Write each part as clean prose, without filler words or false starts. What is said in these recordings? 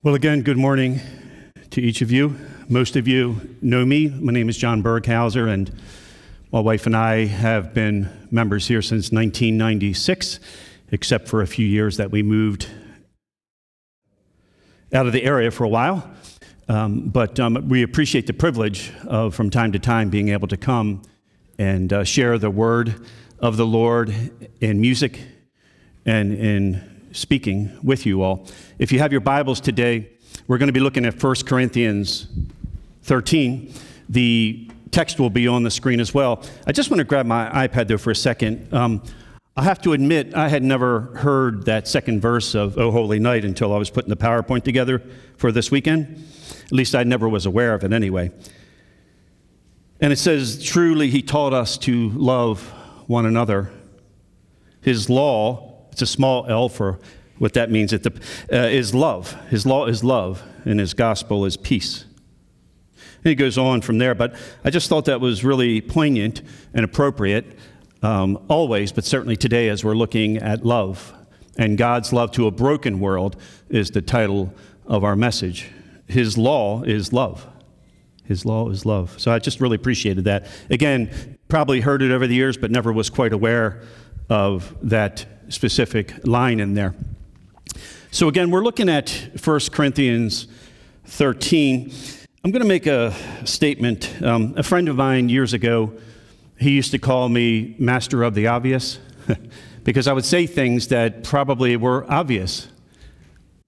Well, again, good morning to each of you. Most of you know me. My name is John Berghauser, and my wife and I have been members here since 1996, except for a few years that we moved out of the area for a while. But we appreciate the privilege of, from time to time, being able to come and share the word of the Lord in music and in speaking with you all. If you have your Bibles today, we're going to be looking at 1 Corinthians 13. The text will be on the screen as well. I just want to grab my iPad there for a second. I have to admit, I had never heard that second verse of O Holy Night until I was putting the PowerPoint together for this weekend. At least I never was aware of it anyway. And it says, truly he taught us to love one another. His law, it's a small L for what that means, is love. His law is love, and his gospel is peace. And he goes on from there, but I just thought that was really poignant and appropriate, always, but certainly today as we're looking at love. And God's love to a broken world is the title of our message. His law is love. His law is love. So I just really appreciated that. Again, probably heard it over the years, but never was quite aware of that specific line in there. So again, we're looking at 1 Corinthians 13. I'm going to make a statement. A friend of mine years ago, he used to call me Master of the Obvious because I would say things that probably were obvious.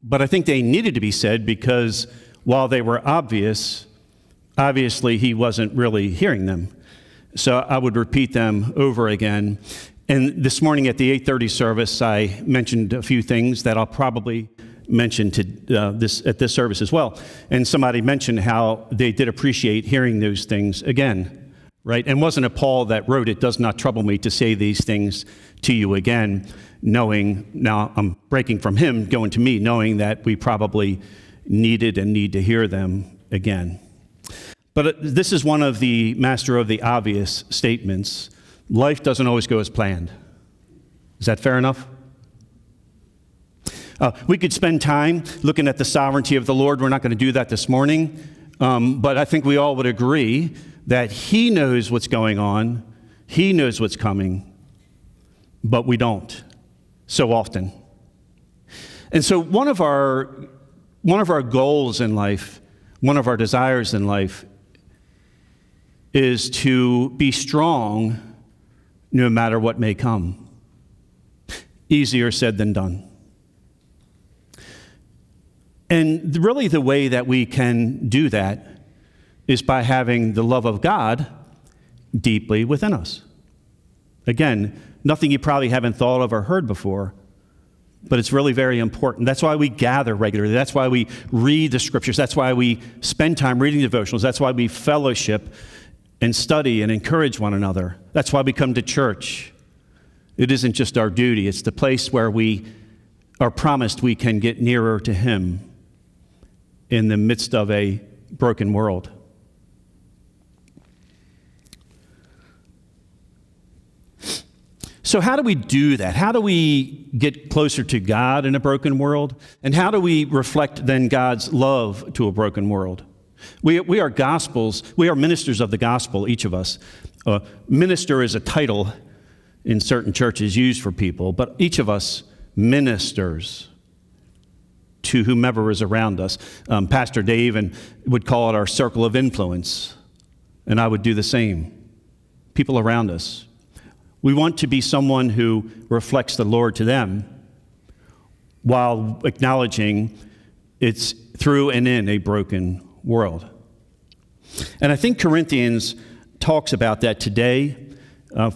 But I think they needed to be said because while they were obvious, obviously he wasn't really hearing them. So I would repeat them over again. And this morning at the 8:30 service, I mentioned a few things that I'll probably mention to at this service as well. And somebody mentioned how they did appreciate hearing those things again, right? And wasn't it Paul that wrote, "It does not trouble me to say these things to you again," knowing, now I'm breaking from him, going to me, knowing that we probably needed and need to hear them again. But this is one of the master of the obvious statements. Life doesn't always go as planned. Is that fair enough? We could spend time looking at the sovereignty of the Lord. We're not going to do that this morning. But I think we all would agree that He knows what's going on. He knows what's coming. But we don't so often. And so one of our goals in life, one of our desires in life, is to be strong no matter what may come. Easier said than done. And really the way that we can do that is by having the love of God deeply within us. Again, nothing you probably haven't thought of or heard before, but it's really very important. That's why we gather regularly. That's why we read the scriptures. That's why we spend time reading devotionals. That's why we fellowship and study and encourage one another. That's why we come to church. It isn't just our duty. It's the place where we are promised we can get nearer to Him in the midst of a broken world. So how do we do that? How do we get closer to God in a broken world? And how do we reflect then God's love to a broken world? We are gospels. We are ministers of the gospel, each of us. Minister is a title in certain churches used for people, but each of us ministers to whomever is around us. Pastor Dave would call it our circle of influence, and I would do the same. People around us. We want to be someone who reflects the Lord to them while acknowledging it's through and in a broken world. And I think Corinthians talks about that today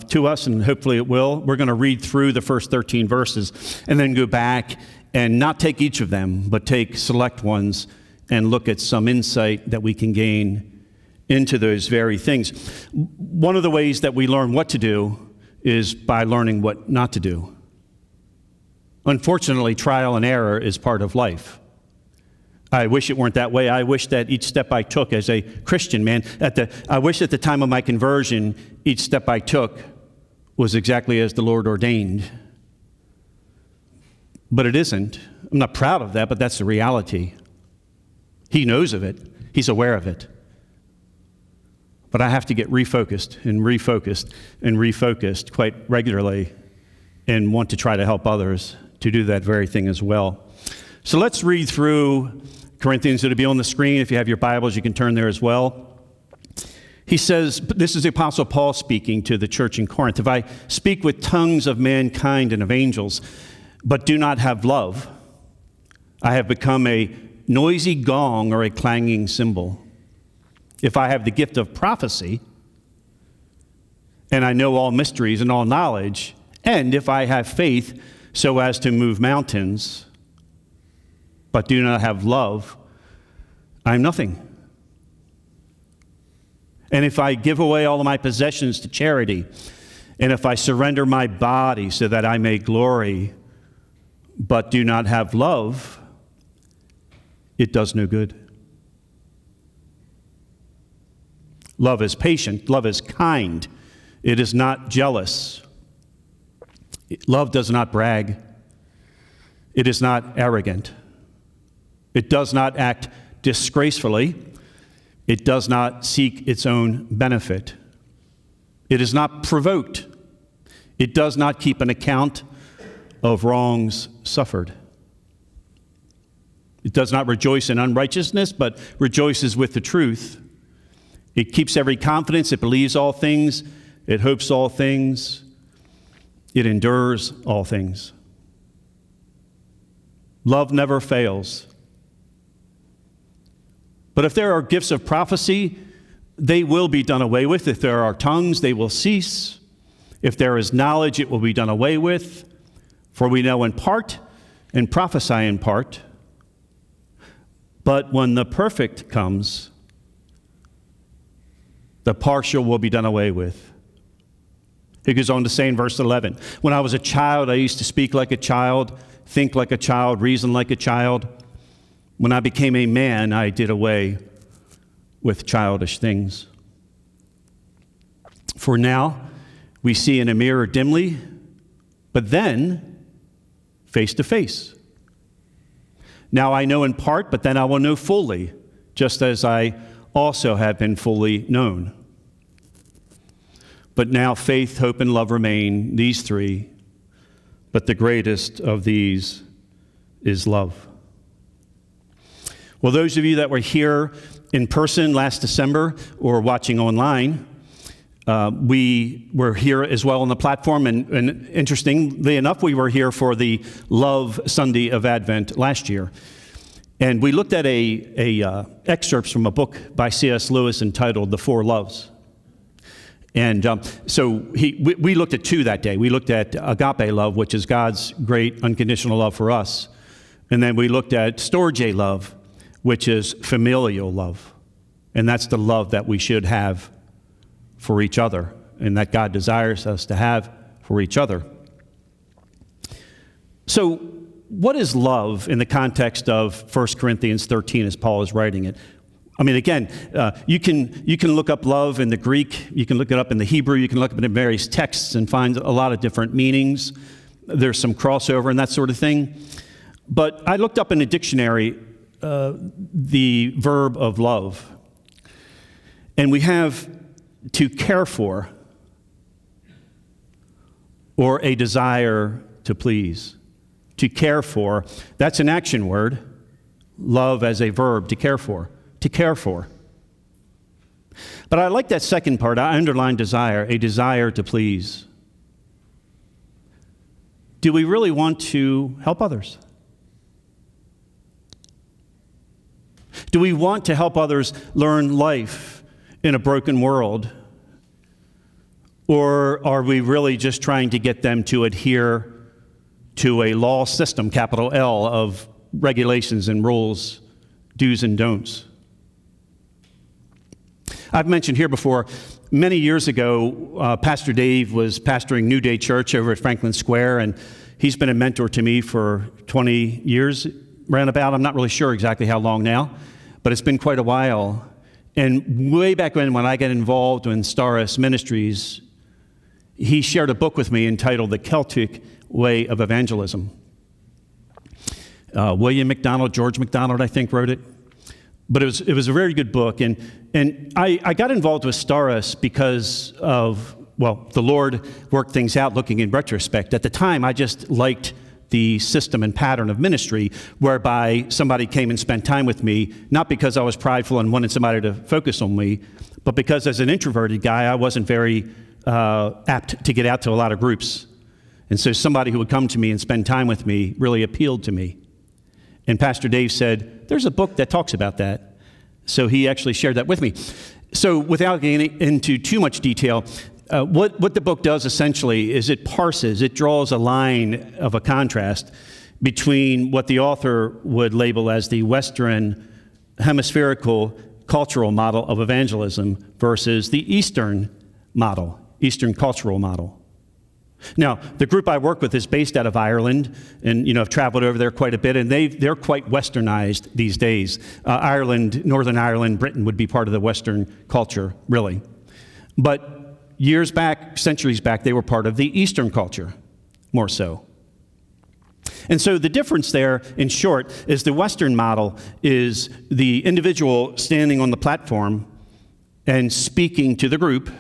to us, and hopefully it will. We're going to read through the first 13 verses and then go back and not take each of them, but take select ones and look at some insight that we can gain into those very things. One of the ways that we learn what to do is by learning what not to do. Unfortunately, trial and error is part of life. I wish it weren't that way. I wish that each step I took as a Christian man, I wish at the time of my conversion, each step I took was exactly as the Lord ordained. But it isn't. I'm not proud of that, but that's the reality. He knows of it. He's aware of it. But I have to get refocused and refocused and refocused quite regularly and want to try to help others to do that very thing as well. So let's read through Corinthians. It'll be on the screen. If you have your Bibles, you can turn there as well. He says, this is the Apostle Paul speaking to the church in Corinth. If I speak with tongues of mankind and of angels, but do not have love, I have become a noisy gong or a clanging cymbal. If I have the gift of prophecy, and I know all mysteries and all knowledge, and if I have faith so as to move mountains, but do not have love, I am nothing. And if I give away all of my possessions to charity, and if I surrender my body so that I may glory, but do not have love, it does no good. Love is patient. Love is kind. It is not jealous. Love does not brag. It is not arrogant. It does not act disgracefully. It does not seek its own benefit. It is not provoked. It does not keep an account of wrongs suffered. It does not rejoice in unrighteousness, but rejoices with the truth. It keeps every confidence. It believes all things. It hopes all things. It endures all things. Love never fails. But if there are gifts of prophecy, they will be done away with. If there are tongues, they will cease. If there is knowledge, it will be done away with. For we know in part and prophesy in part. But when the perfect comes, the partial will be done away with. He goes on to say in verse 11, when I was a child, I used to speak like a child, think like a child, reason like a child. When I became a man, I did away with childish things. For now, we see in a mirror dimly, but then face to face. Now I know in part, but then I will know fully, just as I also have been fully known. But now faith, hope, and love remain, these three, but the greatest of these is love. Well, those of you that were here in person last December or watching online, we were here as well on the platform, and interestingly enough, we were here for the Love Sunday of Advent last year. And we looked at excerpts from a book by C.S. Lewis entitled The Four Loves. And we looked at two that day. We looked at agape love, which is God's great unconditional love for us. And then we looked at storge love, which is familial love. And that's the love that we should have for each other, and that God desires us to have for each other. So what is love in the context of 1 Corinthians 13 as Paul is writing it? I mean, again, you can look up love in the Greek, you can look it up in the Hebrew, you can look up in various texts and find a lot of different meanings. There's some crossover and that sort of thing. But I looked up in the dictionary the verb of love. And we have to care for, or a desire to please. To care for, that's an action word. Love as a verb, to care for. To care for. But I like that second part. I underlined desire, a desire to please. Do we really want to help others? Do we want to help others learn life in a broken world? Or are we really just trying to get them to adhere to a law system, capital L, of regulations and rules, do's and don'ts? I've mentioned here before, many years ago, Pastor Dave was pastoring New Day Church over at Franklin Square, and he's been a mentor to me for 20 years, roundabout. I'm not really sure exactly how long now, but it's been quite a while. And way back when I got involved in Staris Ministries, he shared a book with me entitled The Celtic Way of Evangelism. William MacDonald, George MacDonald, I think, wrote it. But it was a very good book, and I got involved with Staris because of, well, the Lord worked things out looking in retrospect. At the time, I just liked the system and pattern of ministry whereby somebody came and spent time with me, not because I was prideful and wanted somebody to focus on me, but because as an introverted guy, I wasn't very apt to get out to a lot of groups. And so somebody who would come to me and spend time with me really appealed to me. And Pastor Dave said, there's a book that talks about that. So he actually shared that with me. So without getting into too much detail, what the book does essentially is it parses, it draws a line of a contrast between what the author would label as the Western hemispherical cultural model of evangelism versus the Eastern model, Eastern cultural model. Now, the group I work with is based out of Ireland, and I've traveled over there quite a bit, and they're quite westernized these days. Ireland, Northern Ireland, Britain would be part of the Western culture, really. But years back, centuries back, they were part of the Eastern culture, more so. And so the difference there, in short, is the Western model is the individual standing on the platform and speaking to the group,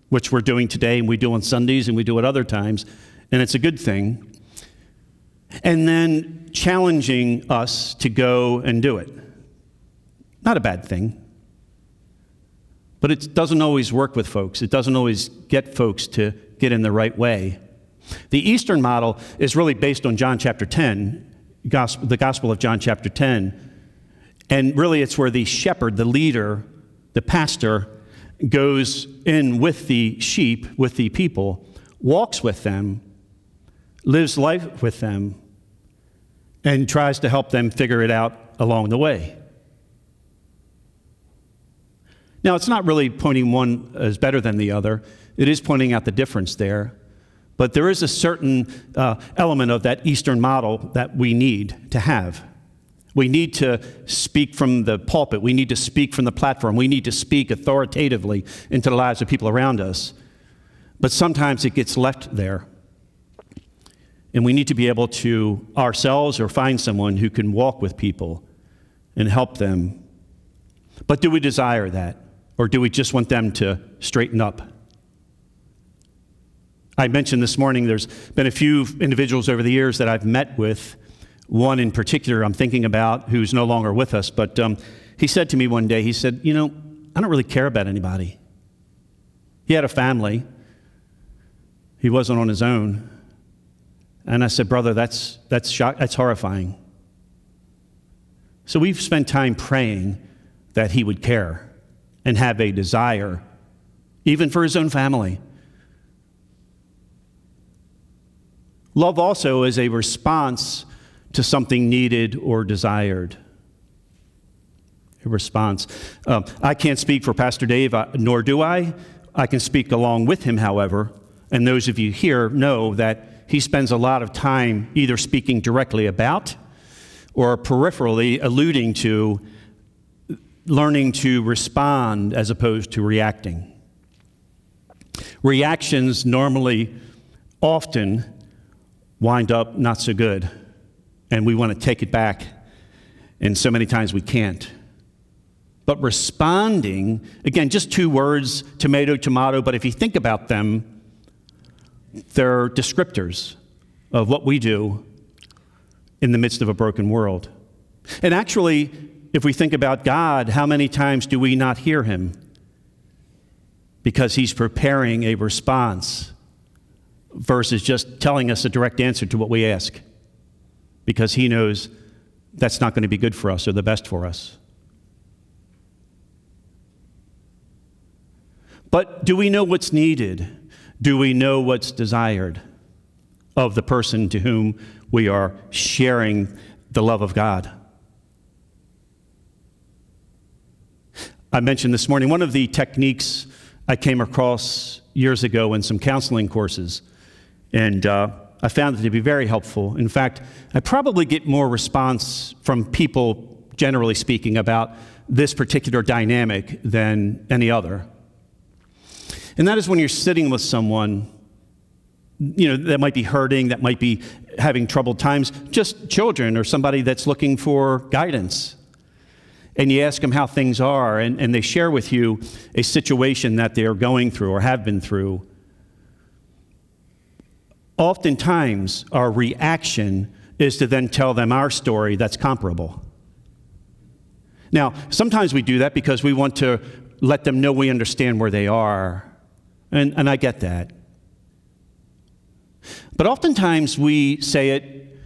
which we're doing today, and we do on Sundays, and we do at other times, and it's a good thing. And then challenging us to go and do it. Not a bad thing. But it doesn't always work with folks. It doesn't always get folks to get in the right way. The Eastern model is really based on John chapter 10, the Gospel of John chapter 10. And really it's where the shepherd, the leader, the pastor, goes in with the sheep, with the people, walks with them, lives life with them, and tries to help them figure it out along the way. Now, it's not really pointing one as better than the other. It is pointing out the difference there. But there is a certain element of that Eastern model that we need to have. We need to speak from the pulpit. We need to speak from the platform. We need to speak authoritatively into the lives of people around us. But sometimes it gets left there. And we need to be able to ourselves or find someone who can walk with people and help them. But do we desire that? Or do we just want them to straighten up? I mentioned this morning there's been a few individuals over the years that I've met with. One in particular I'm thinking about who's no longer with us, but he said to me one day, he said, I don't really care about anybody. He had a family. He wasn't on his own. And I said, brother, that's horrifying. So we've spent time praying that he would care and have a desire, even for his own family. Love also is a response to something needed or desired. A response. I can't speak for Pastor Dave, nor do I. I can speak along with him, however, and those of you here know that he spends a lot of time either speaking directly about or peripherally alluding to learning to respond as opposed to reacting. Reactions normally, often, wind up not so good. And we want to take it back, and so many times we can't. But responding, again, just two words, tomato, tomato, but if you think about them, they're descriptors of what we do in the midst of a broken world. And actually, if we think about God, how many times do we not hear him? Because he's preparing a response versus just telling us a direct answer to what we ask. Because he knows that's not going to be good for us or the best for us. But do we know what's needed? Do we know what's desired of the person to whom we are sharing the love of God? I mentioned this morning, one of the techniques I came across years ago in some counseling courses, and I found it to be very helpful. In fact, I probably get more response from people, generally speaking, about this particular dynamic than any other. And that is when you're sitting with someone, that might be hurting, that might be having troubled times, just children or somebody that's looking for guidance. and you ask them how things are, and they share with you a situation that they are going through or have been through, oftentimes our reaction is to then tell them our story that's comparable. Now, sometimes we do that because we want to let them know we understand where they are, and I get that. But oftentimes we say it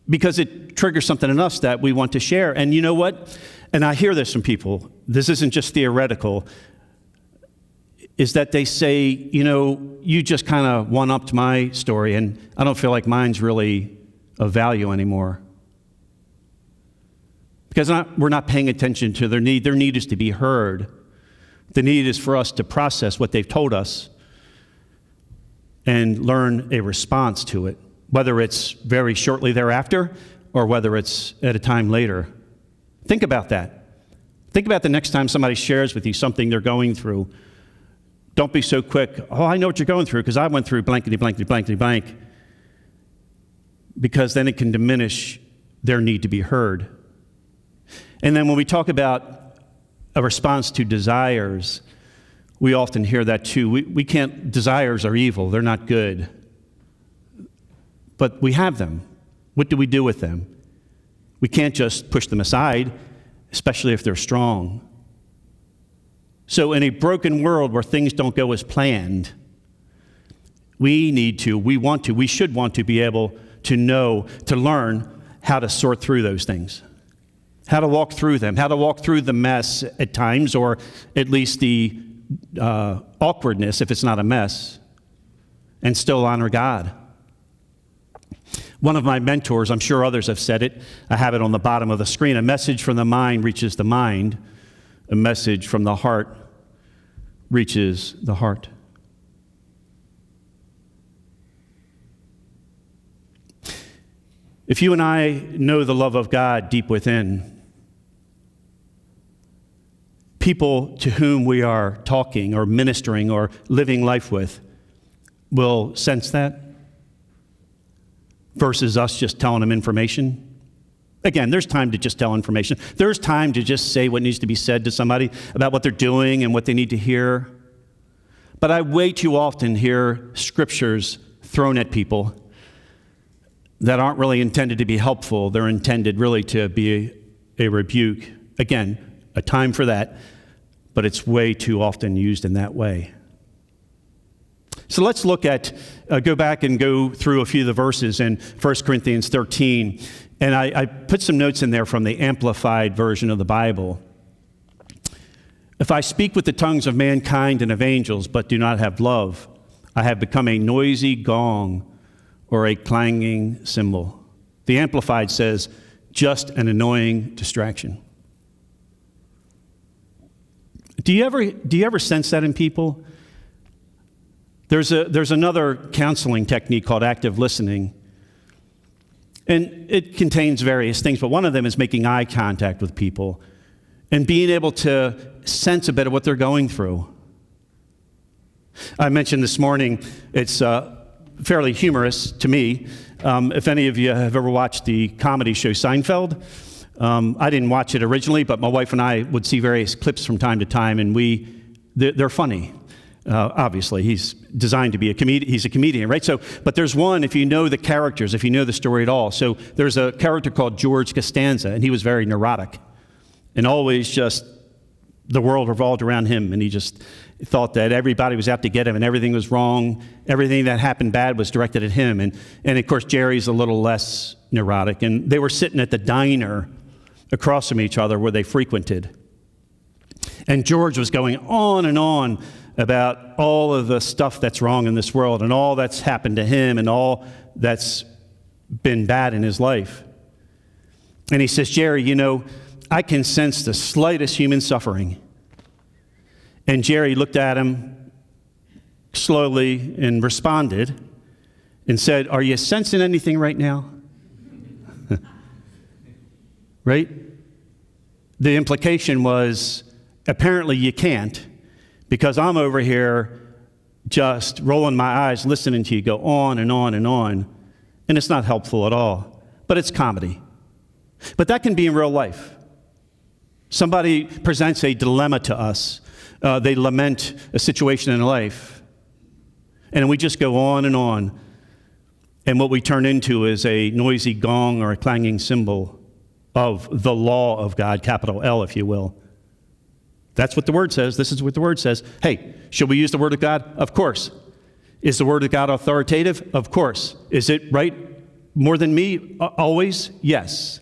because it triggers something in us that we want to share. And you know what? And I hear this from people. This isn't just theoretical. Is that they say, you just kind of one-upped my story, and I don't feel like mine's really of value anymore. Because we're not paying attention to their need. Their need is to be heard. The need is for us to process what they've told us and learn a response to it, whether it's very shortly thereafter or whether it's at a time later. Think about that. Think about the next time somebody shares with you something they're going through. Don't be so quick, I know what you're going through because I went through blankety, blankety, blankety, blank. Because then it can diminish their need to be heard. And then when we talk about a response to desires, we often hear that too. We can't, desires are evil, they're not good. But we have them. What do we do with them? We can't just push them aside, especially if they're strong. So in a broken world where things don't go as planned, we should want to be able to know, to learn how to sort through those things, how to walk through them, how to walk through the mess at times, or at least the awkwardness if it's not a mess, and still honor God. One of my mentors, I'm sure others have said it, I have it on the bottom of the screen, a message from the mind reaches the mind, a message from the heart reaches the heart. If you and I know the love of God deep within, people to whom we are talking or ministering or living life with will sense that versus us just telling them information. Again, there's time to just tell information. There's time to just say what needs to be said to somebody about what they're doing and what they need to hear. But I way too often hear scriptures thrown at people that aren't really intended to be helpful. They're intended really to be a rebuke. Again, a time for that, but it's way too often used in that way. So let's look at, go back and go through a few of the verses in 1 Corinthians 13. And I put some notes in there from the Amplified version of the Bible. If I speak with the tongues of mankind and of angels, but do not have love, I have become a noisy gong or a clanging cymbal. The Amplified says, just an annoying distraction. Do you ever sense that in people? There's another counseling technique called active listening. And it contains various things, but one of them is making eye contact with people and being able to sense a bit of what they're going through. I mentioned this morning, it's fairly humorous to me. If any of you have ever watched the comedy show Seinfeld, I didn't watch it originally, but my wife and I would see various clips from time to time, and they're funny. Obviously, he's designed to be he's a comedian, right? So, but there's one, if you know the characters, if you know the story at all. So there's a character called George Costanza, and he was very neurotic. And always just, the world revolved around him, and he just thought that everybody was out to get him, and everything was wrong. Everything that happened bad was directed at him. And of course, Jerry's a little less neurotic. And they were sitting at the diner across from each other where they frequented. And George was going on and on about all of the stuff that's wrong in this world and all that's happened to him and all that's been bad in his life. And he says, Jerry, I can sense the slightest human suffering. And Jerry looked at him slowly and responded and said, are you sensing anything right now? Right? The implication was, apparently you can't, because I'm over here just rolling my eyes, listening to you go on and on and on, and it's not helpful at all. But it's comedy. But that can be in real life. Somebody presents a dilemma to us. They lament a situation in life. And we just go on. And what we turn into is a noisy gong or a clanging cymbal of the law of God, capital L, if you will. That's what the Word says. This is what the Word says. Hey, should we use the Word of God? Of course. Is the Word of God authoritative? Of course. Is it right more than me? Always? Yes.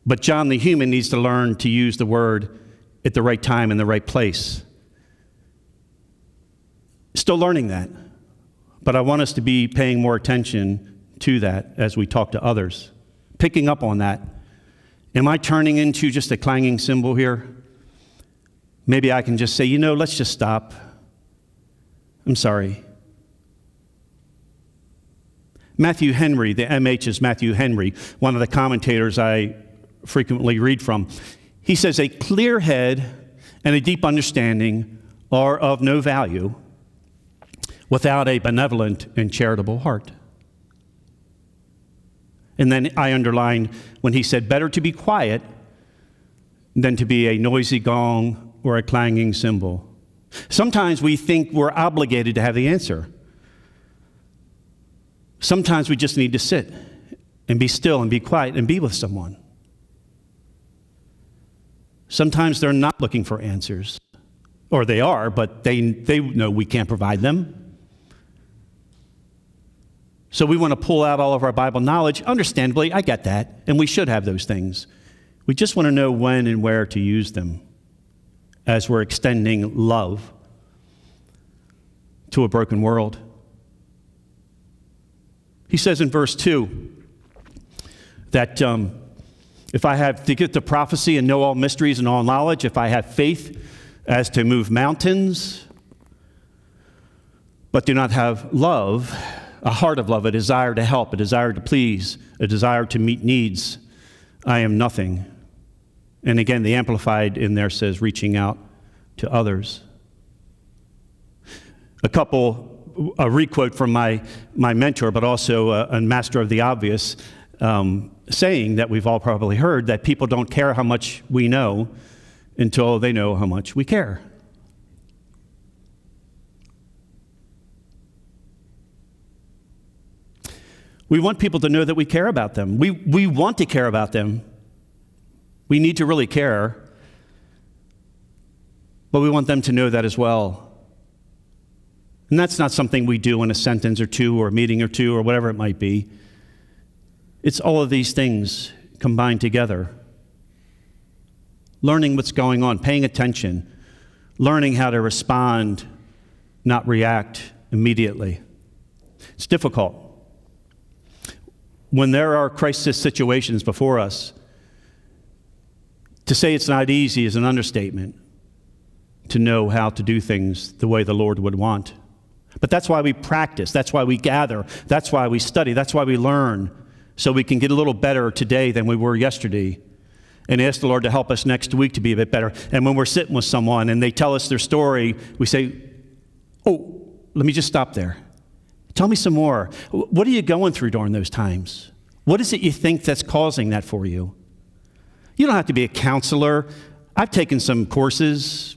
But John the human needs to learn to use the Word at the right time in the right place. Still learning that. But I want us to be paying more attention to that as we talk to others. Picking up on that. Am I turning into just a clanging cymbal here? Maybe I can just say, let's just stop. I'm sorry. Matthew Henry, the MH is Matthew Henry, one of the commentators I frequently read from. He says, a clear head and a deep understanding are of no value without a benevolent and charitable heart. And then I underlined when he said, better to be quiet than to be a noisy gong or a clanging cymbal. Sometimes we think we're obligated to have the answer. Sometimes we just need to sit and be still and be quiet and be with someone. Sometimes they're not looking for answers, or they are, but they know we can't provide them. So we want to pull out all of our Bible knowledge. Understandably, I get that, and we should have those things. We just want to know when and where to use them as we're extending love to a broken world. He says in verse 2 that if I have to get the prophecy and know all mysteries and all knowledge, if I have faith as to move mountains, but do not have love, a heart of love, a desire to help, a desire to please, a desire to meet needs, I am nothing. And again, the Amplified in there says reaching out to others. A requote from my mentor, but also a master of the obvious, saying that we've all probably heard, that people don't care how much we know until they know how much we care. We want people to know that we care about them. We want to care about them. We need to really care, but we want them to know that as well. And that's not something we do in a sentence or two or a meeting or two or whatever it might be. It's all of these things combined together. Learning what's going on, paying attention, learning how to respond, not react immediately. It's difficult. When there are crisis situations before us, to say it's not easy is an understatement, to know how to do things the way the Lord would want. But that's why we practice, that's why we gather, that's why we study, that's why we learn, so we can get a little better today than we were yesterday, and ask the Lord to help us next week to be a bit better. And when we're sitting with someone and they tell us their story, we say, oh, let me just stop there. Tell me some more. What are you going through during those times? What is it you think that's causing that for you? You don't have to be a counselor. I've taken some courses,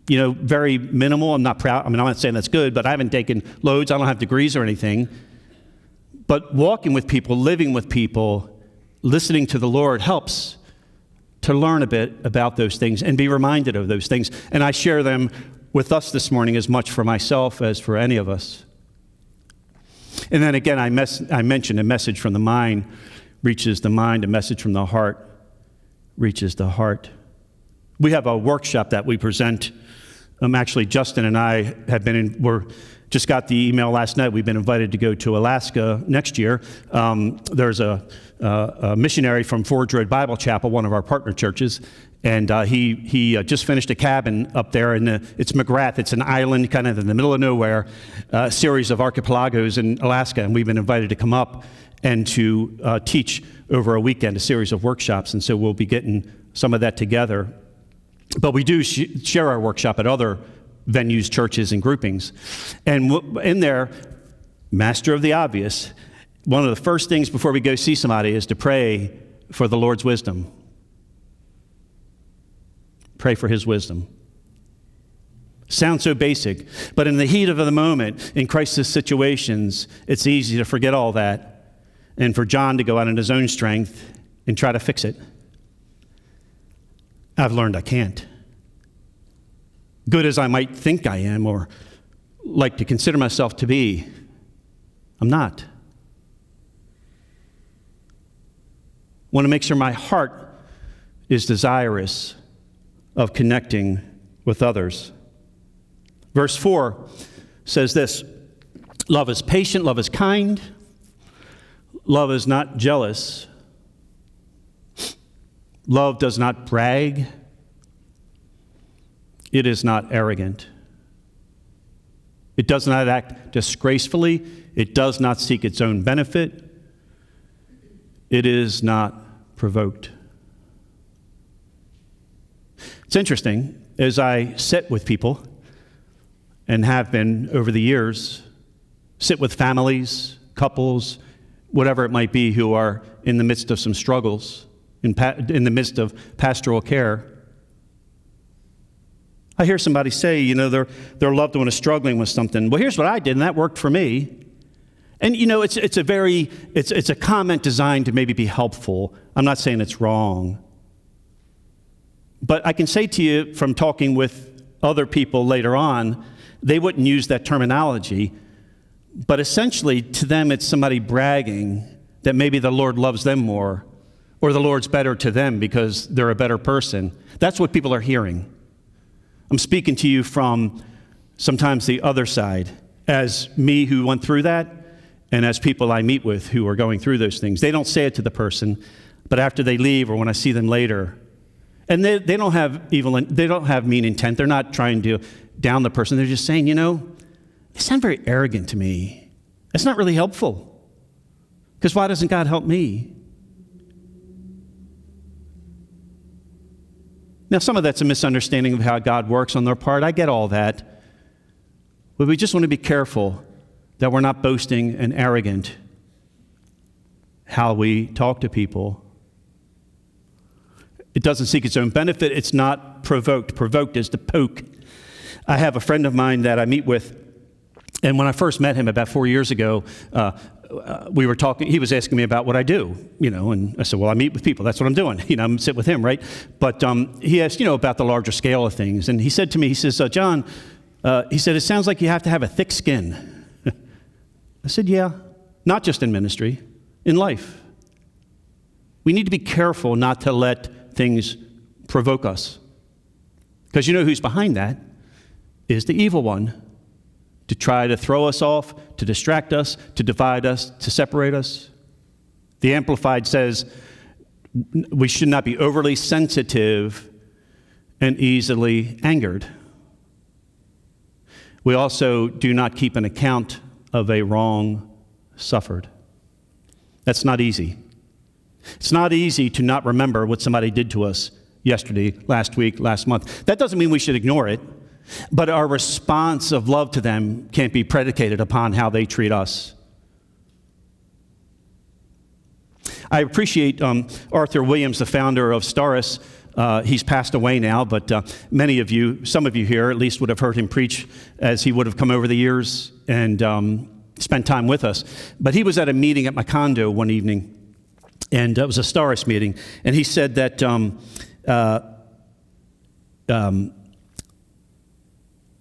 very minimal. I'm not proud. I'm not saying that's good, but I haven't taken loads. I don't have degrees or anything. But walking with people, living with people, listening to the Lord helps to learn a bit about those things and be reminded of those things. And I share them with us this morning as much for myself as for any of us. And then again, I mentioned a message from the mind reaches the mind, a message from the heart reaches the heart. We have a workshop that we present. Actually, Justin and I have just got the email last night. We've been invited to go to Alaska next year. There's a missionary from Forge Road Bible Chapel, one of our partner churches, and he just finished a cabin up there, and it's McGrath. It's an island kind of in the middle of nowhere, a series of archipelagos in Alaska, and we've been invited to come up and to teach over a weekend, a series of workshops, and so we'll be getting some of that together. But we do share our workshop at other venues, churches, and groupings. And in there, master of the obvious, one of the first things before we go see somebody is to pray for the Lord's wisdom. Pray for his wisdom. Sounds so basic, but in the heat of the moment, in crisis situations, it's easy to forget all that and for John to go out in his own strength and try to fix it. I've learned I can't. Good as I might think I am or like to consider myself to be, I'm not. Want to make sure my heart is desirous of connecting with others. Verse 4 says this: love is patient, love is kind, love is not jealous, love does not brag, it is not arrogant, it does not act disgracefully, it does not seek its own benefit, it is not provoked. It's interesting, as I sit with people, and have been over the years, sit with families, couples, whatever it might be, who are in the midst of some struggles, in the midst of pastoral care. I hear somebody say, their loved one is struggling with something. Well, here's what I did, and that worked for me. And it's a comment designed to maybe be helpful. I'm not saying it's wrong. But I can say to you from talking with other people later on, they wouldn't use that terminology, but essentially to them it's somebody bragging that maybe the Lord loves them more or the Lord's better to them because they're a better person. That's what people are hearing. I'm speaking to you from sometimes the other side, as me who went through that and as people I meet with who are going through those things. They don't say it to the person, but after they leave or when I see them later, and they don't have mean intent. They're not trying to down the person. They're just saying, they sound very arrogant to me. That's not really helpful. Because why doesn't God help me? Now, some of that's a misunderstanding of how God works on their part. I get all that. But we just want to be careful that we're not boasting and arrogant how we talk to people. It doesn't seek its own benefit. It's not provoked. Provoked is to poke. I have a friend of mine that I meet with, and when I first met him about 4 years ago, we were talking. He was asking me about what I do, and I said, well, I meet with people. That's what I'm doing. I'm sit with him, right? But he asked, about the larger scale of things, and he said to me, he says, John, he said, it sounds like you have to have a thick skin. I said, yeah, not just in ministry, in life. We need to be careful not to let things provoke us. Because who's behind that is the evil one, to try to throw us off, to distract us, to divide us, to separate us. The Amplified says we should not be overly sensitive and easily angered. We also do not keep an account of a wrong suffered. That's not easy. It's not easy to not remember what somebody did to us yesterday, last week, last month. That doesn't mean we should ignore it, but our response of love to them can't be predicated upon how they treat us. I appreciate Arthur Williams, the founder of Starus. He's passed away now, but some of you here at least would have heard him preach as he would have come over the years and spent time with us. But he was at a meeting at my condo one evening, and it was a Starus meeting, and he said that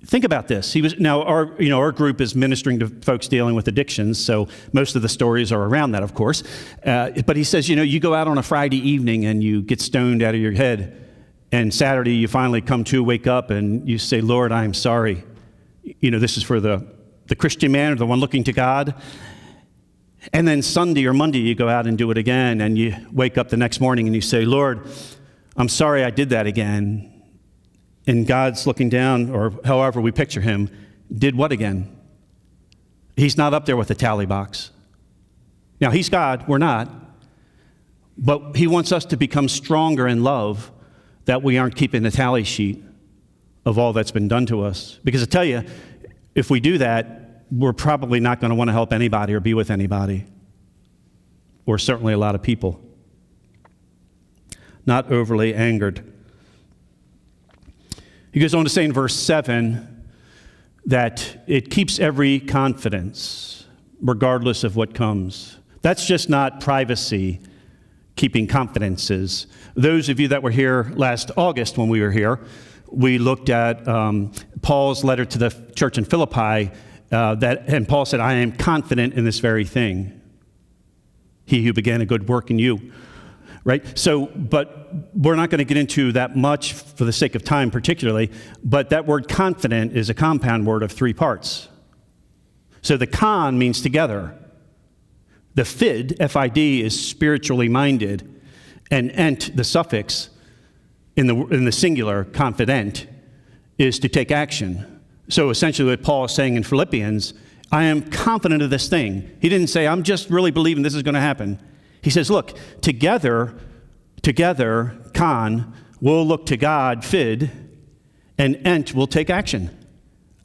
think about this. Our group is ministering to folks dealing with addictions, so most of the stories are around that, of course. But he says, you go out on a Friday evening and you get stoned out of your head, and Saturday you finally wake up and you say, Lord, I am sorry. This is for the Christian man or the one looking to God. And then Sunday or Monday you go out and do it again, and you wake up the next morning and you say, Lord, I'm sorry I did that again. And God's looking down, or however we picture him, did what again? He's not up there with a tally box. Now, he's God, we're not. But he wants us to become stronger in love, that we aren't keeping a tally sheet of all that's been done to us. Because I tell you, if we do that, we're probably not going to want to help anybody or be with anybody, or certainly a lot of people. not overly angered. He goes on to say in verse 7 that it keeps every confidence, regardless of what comes. That's just not privacy, keeping confidences. Those of you that were here last August when we were here, we looked at Paul's letter to the church in Philippi, and Paul said, I am confident in this very thing. He who began a good work in you. Right? So, but we're not going to get into that much for the sake of time particularly, but that word confident is a compound word of 3 parts. So the con means together. The fid, F-I-D, is spiritually minded, and ent, the suffix, in the singular, confident, is to take action. So essentially what Paul is saying in Philippians, I am confident of this thing. He didn't say, I'm just really believing this is going to happen. He says, look, together, con, we'll look to God, fid, and ent will take action.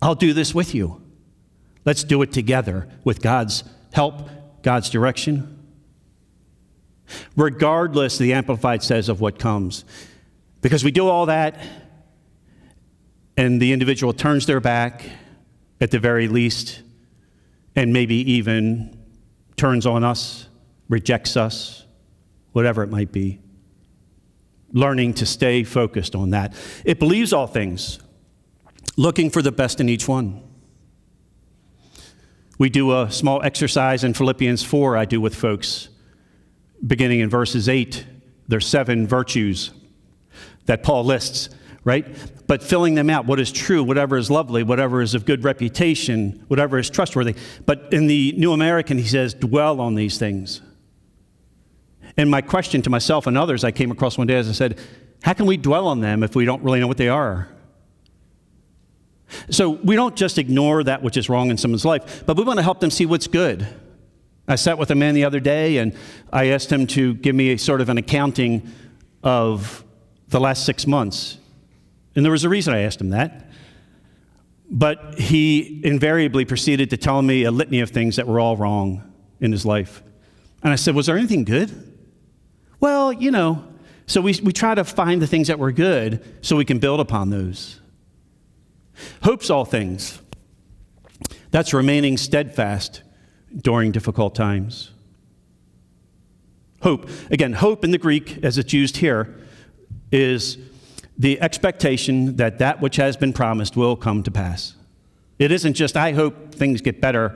I'll do this with you. Let's do it together with God's help, God's direction. Regardless, the Amplified says, of what comes. Because we do all that, and the individual turns their back, at the very least, and maybe even turns on us, rejects us, whatever it might be. Learning to stay focused on that. It believes all things, looking for the best in each one. We do a small exercise in Philippians 4, I do with folks, beginning in verses 8. There's 7 virtues that Paul lists, right? But filling them out, what is true, whatever is lovely, whatever is of good reputation, whatever is trustworthy. But in the New American, he says, dwell on these things. And my question to myself and others I came across one day as I said, how can we dwell on them if we don't really know what they are? So we don't just ignore that which is wrong in someone's life, but we want to help them see what's good. I sat with a man the other day, and I asked him to give me a sort of an accounting of the last 6 months. And there was a reason I asked him that. But he invariably proceeded to tell me a litany of things that were all wrong in his life. And I said, was there anything good? Well, so we try to find the things that were good so we can build upon those. Hope's all things. That's remaining steadfast during difficult times. Hope. Again, hope in the Greek, as it's used here, is the expectation that that which has been promised will come to pass. It isn't just, I hope things get better,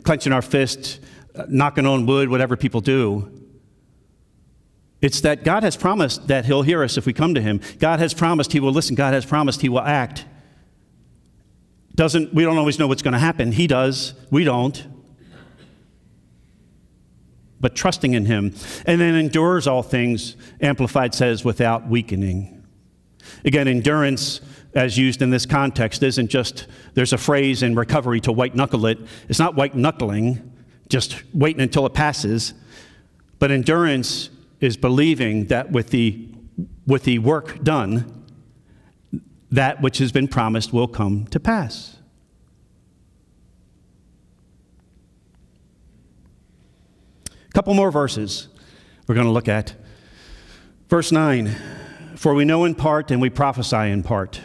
clenching our fists, knocking on wood, whatever people do. It's that God has promised that he'll hear us if we come to him. God has promised he will listen. God has promised he will act. We don't always know what's going to happen. He does. We don't. But trusting in him. And then endures all things, Amplified says, without weakening. Again, endurance, as used in this context, isn't just, there's a phrase in recovery to white knuckle it. It's not white knuckling, just waiting until it passes. But endurance is believing that with the work done, that which has been promised will come to pass. A couple more verses we're going to look at. Verse 9, for we know in part and we prophesy in part.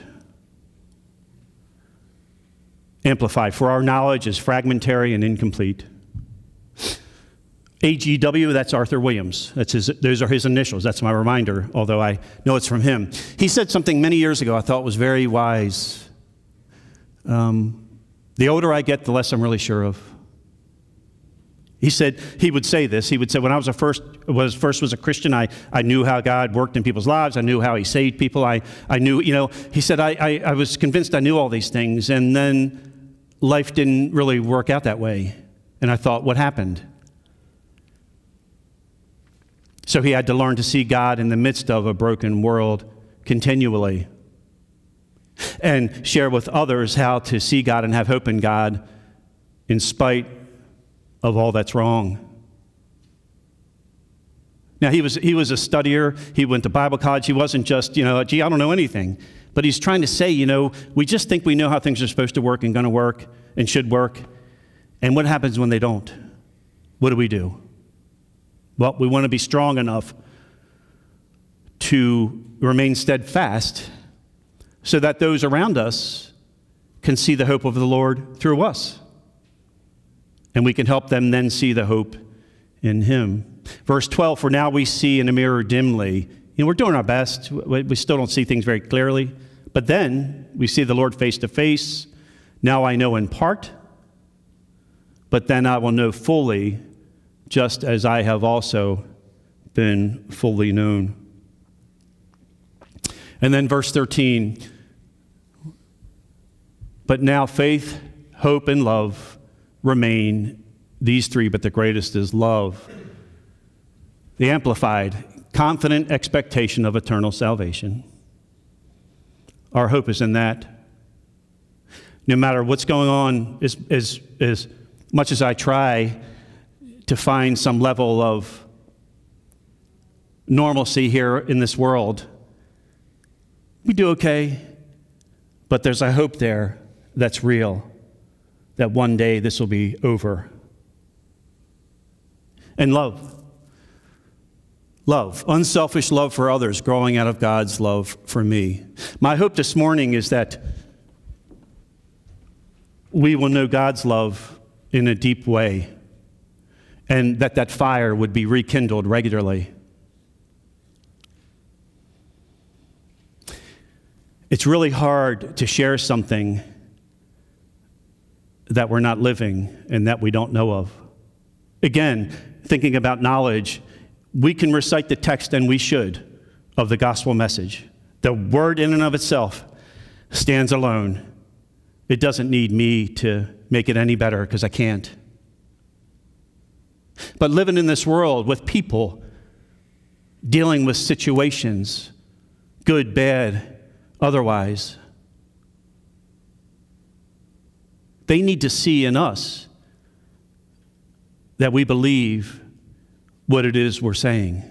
Amplified, for our knowledge is fragmentary and incomplete. AGW, that's Arthur Williams. Those are his initials. That's my reminder, although I know it's from him. He said something many years ago I thought was very wise. The older I get, the less I'm really sure of. He would say this. He would say, when I was first was a Christian, I knew how God worked in people's lives. I knew how he saved people. I knew, he said, I was convinced I knew all these things, and then life didn't really work out that way. And I thought, what happened? So he had to learn to see God in the midst of a broken world continually and share with others how to see God and have hope in God in spite of all that's wrong. Now, he was a studier. He went to Bible college. He wasn't just, gee, I don't know anything. But he's trying to say, we just think we know how things are supposed to work and going to work and should work. And what happens when they don't? What do we do? Well, we want to be strong enough to remain steadfast so that those around us can see the hope of the Lord through us. And we can help them then see the hope in him. Verse 12, for now we see in a mirror dimly. We're doing our best. We still don't see things very clearly. But then we see the Lord face to face. Now I know in part, but then I will know fully, just as I have also been fully known. And then verse 13, but now faith, hope, and love remain, these three, but the greatest is love. The Amplified, confident expectation of eternal salvation. Our hope is in that. No matter what's going on, as much as I try to find some level of normalcy here in this world, we do okay, but there's a hope there that's real, that one day this will be over. And love, unselfish love for others, growing out of God's love for me. My hope this morning is that we will know God's love in a deep way, and that fire would be rekindled regularly. It's really hard to share something that we're not living and that we don't know of. Again, thinking about knowledge, we can recite the text, and we should, of the gospel message. The word in and of itself stands alone. It doesn't need me to make it any better, because I can't. But living in this world with people, dealing with situations, good, bad, otherwise, they need to see in us that we believe what it is we're saying.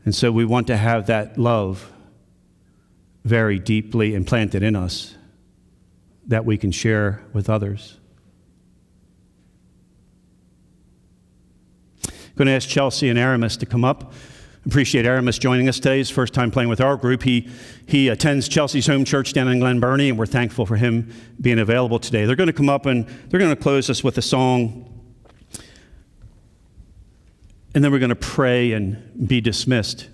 And so we want to have that love very deeply implanted in us that we can share with others. I'm going to ask Chelsea and Aramis to come up. Appreciate Aramis joining us today. His first time playing with our group. He attends Chelsea's home church down in Glen Burnie, and we're thankful for him being available today. They're going to come up and they're going to close us with a song, and then we're going to pray and be dismissed.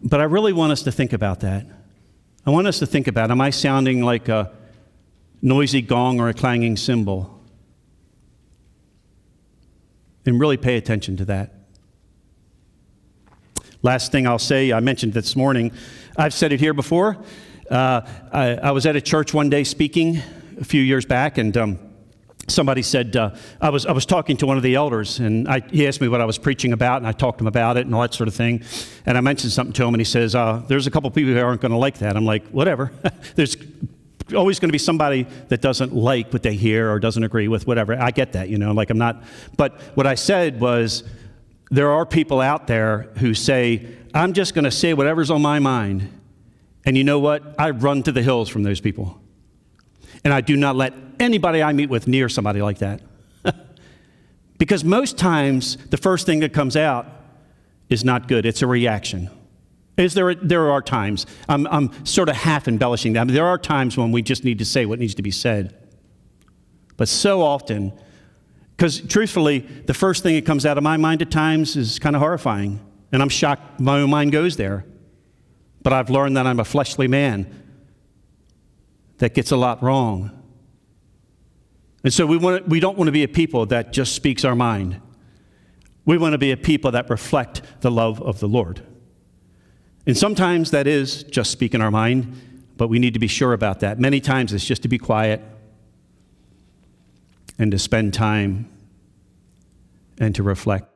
But I really want us to think about that. I want us to think about, am I sounding like a noisy gong or a clanging cymbal? And really pay attention to that. Last thing I'll say, I mentioned this morning, I've said it here before. I was at a church one day speaking a few years back, and somebody said, I was talking to one of the elders, and he asked me what I was preaching about, and I talked to him about it and all that sort of thing. And I mentioned something to him, and he says, there's a couple people who aren't going to like that. I'm like, whatever. There's always going to be somebody that doesn't like what they hear or doesn't agree with whatever. I get that, like I'm not. But what I said was, there are people out there who say, I'm just going to say whatever's on my mind. And you know what? I run to the hills from those people. And I do not let anybody I meet with near somebody like that. Because most times, the first thing that comes out is not good. It's a reaction. There are times, I'm sort of half embellishing that. I mean, there are times when we just need to say what needs to be said. But so often, because truthfully, the first thing that comes out of my mind at times is kind of horrifying. And I'm shocked my own mind goes there. But I've learned that I'm a fleshly man that gets a lot wrong. And so we don't want to be a people that just speaks our mind. We want to be a people that reflect the love of the Lord. And sometimes that is just speaking our mind, but we need to be sure about that. Many times it's just to be quiet and to spend time and to reflect.